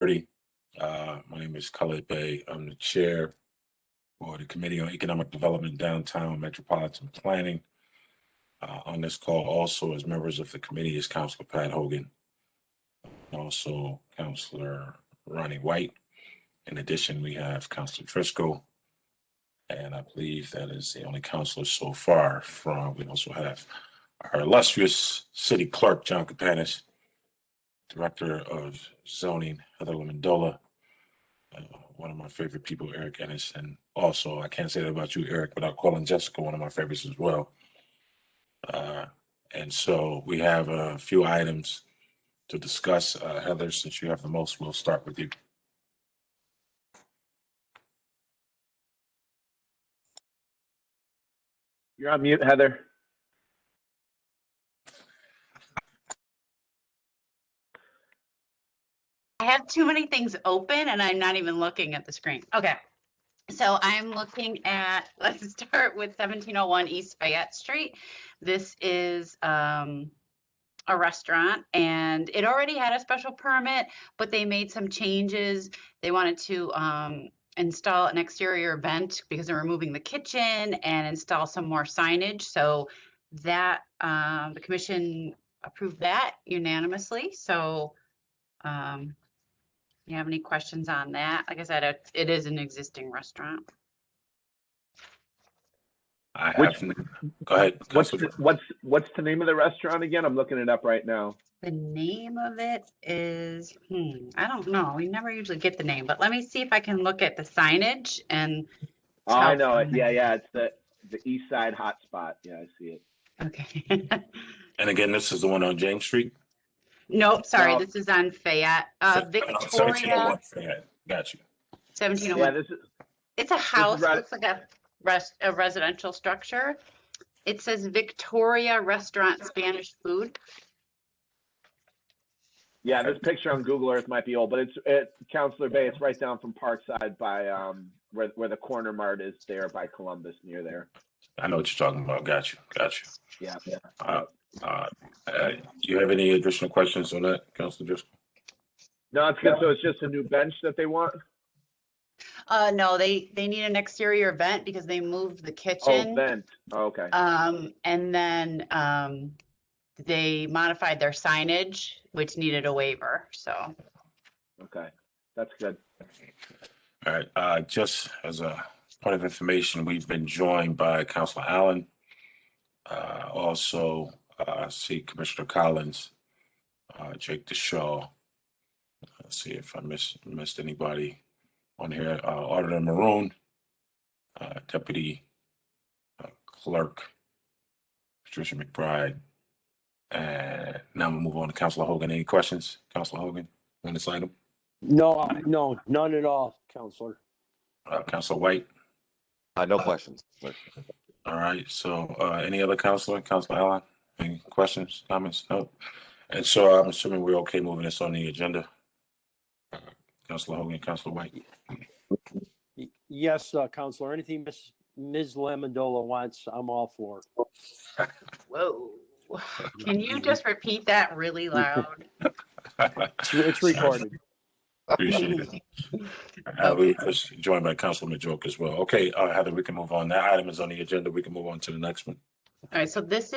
My name is Khalid Bey. I'm the chair for the Committee on Economic Development, Downtown Metropolitan Planning. On this call also as members of the committee is Councilor Pat Hogan, also Councilor Ronnie White. In addition, we have Councilor Driscoll, and I believe that is the only councilor so far we also have our illustrious city clerk, John Capanis, Director of Zoning, Heather Lamandola, one of my favorite people, Eric Ennis, and also, I can't say that about you, Eric, without calling Jessica one of my favorites as well. And so we have a few items to discuss. Heather, since you have the most, we'll start with you. You're on mute, Heather. I have too many things open and I'm not even looking at the screen. Okay. So I'm looking at, let's start with 1701 East Fayette Street. This is a restaurant and it already had a special permit, but they made some changes. They wanted to install an exterior vent because they're removing the kitchen and install some more signage. So that the commission approved that unanimously. So you have any questions on that? Like I said, it is an existing restaurant. Go ahead. What's the name of the restaurant again? I'm looking it up right now. The name of it is, I don't know. We never usually get the name, but let me see if I can look at the signage and. Oh, I know it. Yeah. It's the East Side Hotspot. Yeah, I see it. Okay. And again, this is the one on James Street? Nope, sorry, No. This is on Fayette. Victoria. 1701 Fayette. Got you. 1701. Yeah, it's a house. It looks like a residential structure. It says Victoria Restaurant Spanish Food. Yeah, this picture on Google Earth might be old, but it's Councilor Bay. It's right down from Parkside by where the Corner Mart is there by Columbus, near there. I know what you're talking about. Got you. Yeah. You have any additional questions on that, Councilor Driscoll? No, it's good. So it's just a new bench that they want? No, they need an exterior vent because they moved the kitchen. Oh, vent. Oh, okay. And then they modified their signage, which needed a waiver. So. Okay, that's good. All right. Just as a point of information, we've been joined by Councilor Allen. Also, see Commissioner Collins, Jake DeShaw. Let's see if I missed anybody on here. Auditor Maroon, Deputy Clerk Patricia McBride. And now we'll move on to Councilor Hogan. Any questions, Councilor Hogan, on this item? No, none at all, Councilor. Councilor White? No questions. All right, so any other Councilor Allen? Any questions, comments? No. And so I'm assuming we're okay moving this on the agenda. Councilor Hogan, Councilor White. Yes, Councilor. Anything Ms. Lamandola wants, I'm all for. Whoa. Can you just repeat that really loud? It's recorded. Appreciate it. We was joined by Councilman Joke as well. Okay, Heather, we can move on. That item is on the agenda. We can move on to the next one. All right, so this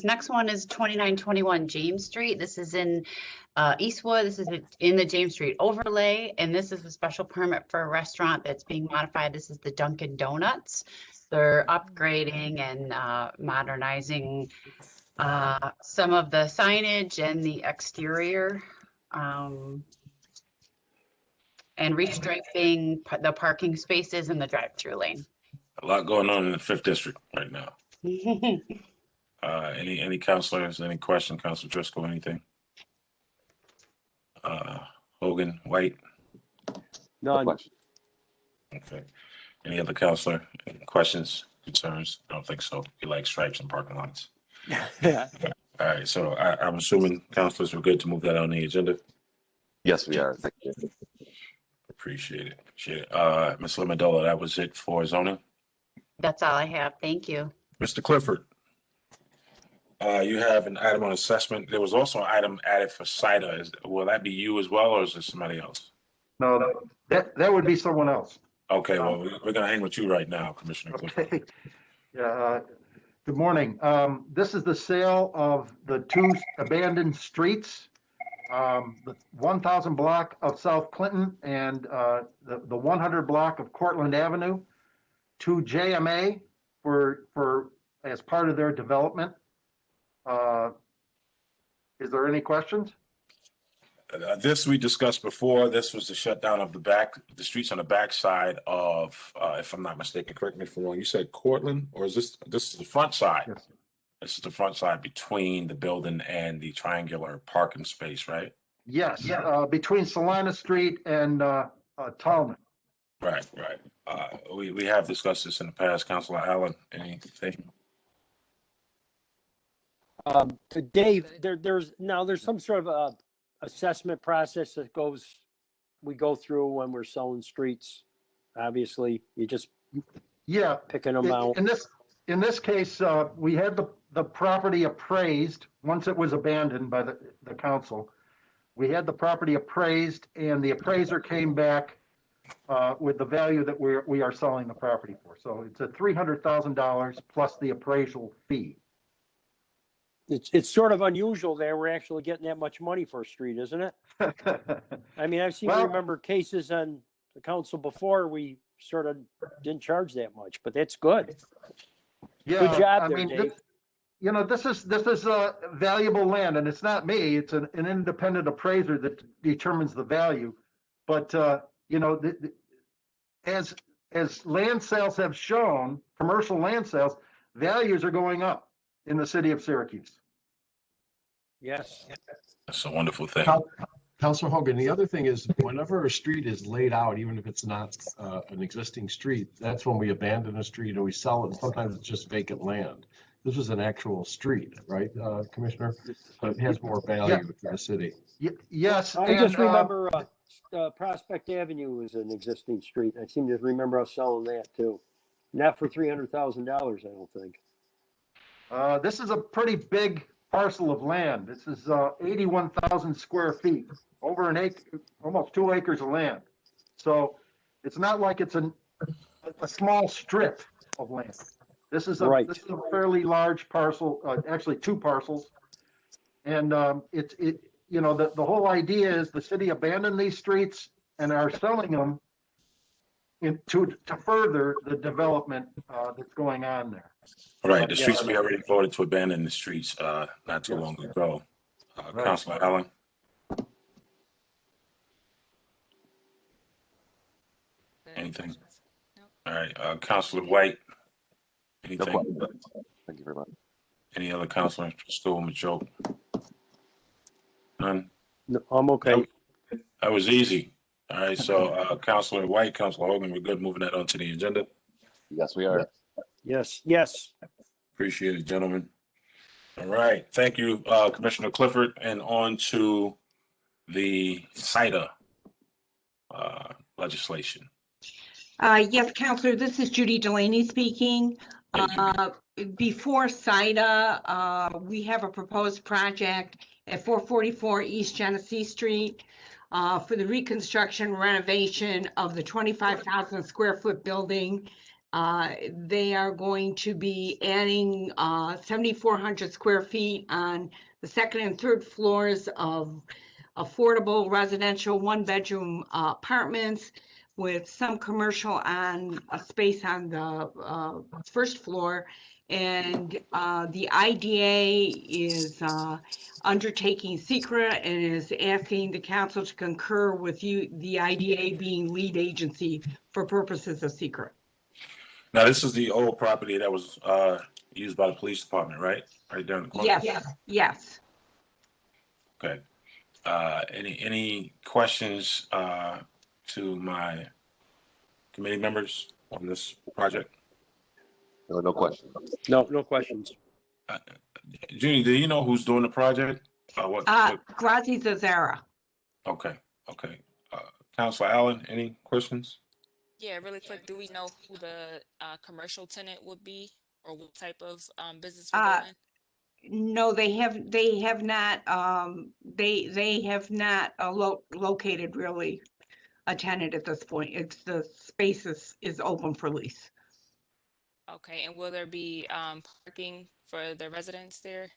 next one is 2921 James Street. This is in Eastwood. This is in the James Street overlay, and this is a special permit for a restaurant that's being modified. This is the Dunkin' Donuts. They're upgrading and modernizing some of the signage and the exterior, and restriping the parking spaces in the drive-through lane. A lot going on in the 5th District right now. Any councilors, any question, Councilor Driscoll, anything? Hogan, White? None. Okay. Any other councilor? Any questions, concerns? I don't think so. You like stripes and parking lots. Yeah. All right, so I'm assuming councilors were good to move that on the agenda. Yes, we are. Thank you. Appreciate it. Ms. Lamandola, that was it for zoning. That's all I have. Thank you. Mr. Clifford. You have an item on assessment. There was also an item added for CIDA. Will that be you as well, or is it somebody else? No, that would be someone else. Okay, well, we're gonna hang with you right now, Commissioner Clifford. Okay. Yeah, good morning. This is the sale of the 2 abandoned streets. The 1000 block of South Clinton and the 100 block of Cortland Avenue to JMA for as part of their development. Is there any questions? This we discussed before. This was the shutdown of the streets on the backside of, if I'm not mistaken, correct me if I'm wrong, you said Cortland, or is this is the front side? Yes. This is the front side between the building and the triangular parking space, right? Yes, between Salina Street and Tallman. Right. We have discussed this in the past. Councilor Allen, anything? Dave, there's some sort of assessment process that we go through when we're selling streets. Obviously, you just Yeah, picking them out. in this case, we had the property appraised once it was abandoned by the council. We had the property appraised, and the appraiser came back with the value that we are selling the property for. So it's a $300,000 plus the appraisal fee. It's sort of unusual that we're actually getting that much money for a street, isn't it? I mean, I've seen Well- remember cases on the council before we sort of didn't charge that much, but that's good. Yeah, Good job I there, mean, Dave. this is valuable land, and it's not me. It's an independent appraiser that determines the value. But as land sales have shown, commercial land sales values are going up in the city of Syracuse. Yes. That's a wonderful thing. Councilor Hogan, the other thing is whenever a street is laid out, even if it's not an existing street, that's when we abandon a street or we sell it. And sometimes it's just vacant land. This is an actual street, right, Commissioner? So it has more value to the city. Yes. I just remember Prospect Avenue was an existing street. I seem to remember us selling that too. Not for $300,000, I don't think. This is a pretty big parcel of land. This is 81,000 square feet, over an acre, almost 2 acres of land. So it's not like it's a small strip of land. This is Right. This is a fairly large parcel, actually 2 parcels. And the whole idea is the city abandoned these streets and are selling them to further the development that's going on there. Right, the streets, we already voted to abandon the streets not too long ago. Right. Councilor Allen? Anything? All right, Councilor White? No Anything? question. Thank you very much. Any other councilor still on the joke? None? No, I'm okay. That was easy. All right, so Councilor White, Councilor Hogan, we're good moving that onto the agenda. Yes, we are. Yes. Appreciate it, gentlemen. All right, thank you, Commissioner Clifford, and on to the CIDA legislation. Yes, Counselor, this is Judy Delaney speaking. Before CIDA, we have a proposed project at 444 East Genesee Street for the reconstruction renovation of the 25,000 square foot building. They are going to be adding 7,400 square feet on the second and third floors of affordable residential 1-bedroom apartments, with some commercial on a space on the first floor. And the IDA is undertaking secret and is asking the council to concur with the IDA being lead agency for purposes of secret. Now, this is the old property that was used by the police department, right? Right there in the corner? Yes. Okay. Any questions to my committee members on this project? No question. No questions. Judy, do you know who's doing the project? Grazi Zazara. Okay. Councilor Allen, any questions? Yeah, really quick, do we know who the commercial tenant would be or what type of business we're doing? No, they have not, they have not located really a tenant at this point. It's the space is open for lease. Okay, and will there be parking for the residents there?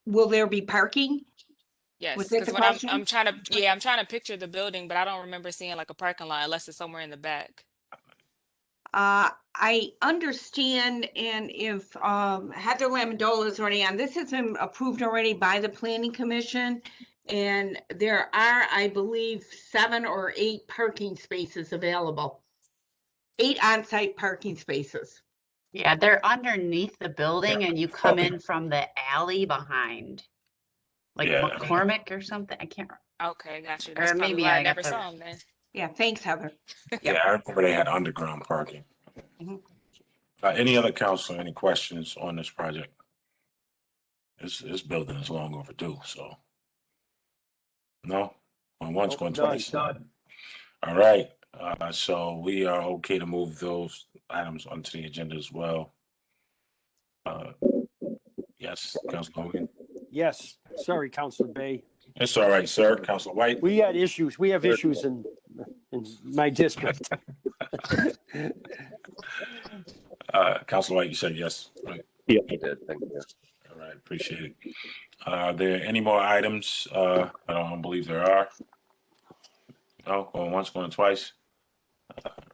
Will there be parking? Was Yes, that because the when I'm question? trying to, yeah, I'm trying to picture the building, but I don't remember seeing like a parking lot unless it's somewhere in the back. I understand, and if Heather Lamendola is already on, this has been approved already by the Planning Commission. And there are, I believe, 7 or 8 parking spaces available. 8 on-site parking spaces. Yeah, they're underneath the building and you come in from the alley behind. Like Yeah. McCormick or something. I can't, Okay, got you. That's or probably maybe why I I got never the, saw them then. Yeah, thanks, Heather. Yeah, I remember they had underground parking. Mhm. Any other council, any questions on this project? This building is long overdue, so. No? Going once, Nope, going done. twice? All right, so we are okay to move those items onto the agenda as well. Yes, Councilor Hogan? Yes, sorry, Counselor Bay. It's all right, sir. Councilor White? We had issues. We have issues in my district. Councilor White, you said yes, right? You did, thank you. All right, appreciate it. Are there any more items? I don't believe there are. No, going once, going twice.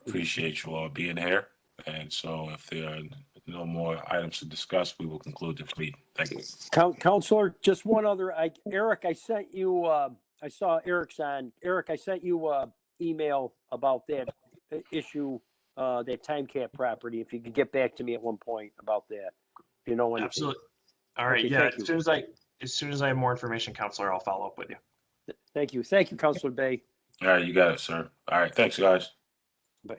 Appreciate you all being here. And so if there are no more items to discuss, we will conclude the meeting. Thank you. Counselor, just one other, Eric, I sent you, I saw Eric's on. Eric, I sent you a email about that issue, that time cap property. If you could get back to me at one point about that, if you know anything. Absolutely. All right. Okay, Yeah. thank you. As soon as I have more information, Counselor, I'll follow up with you. Thank you. Thank you, Counselor Bay. All right, you got it, sir. All right, thanks, guys. Bye.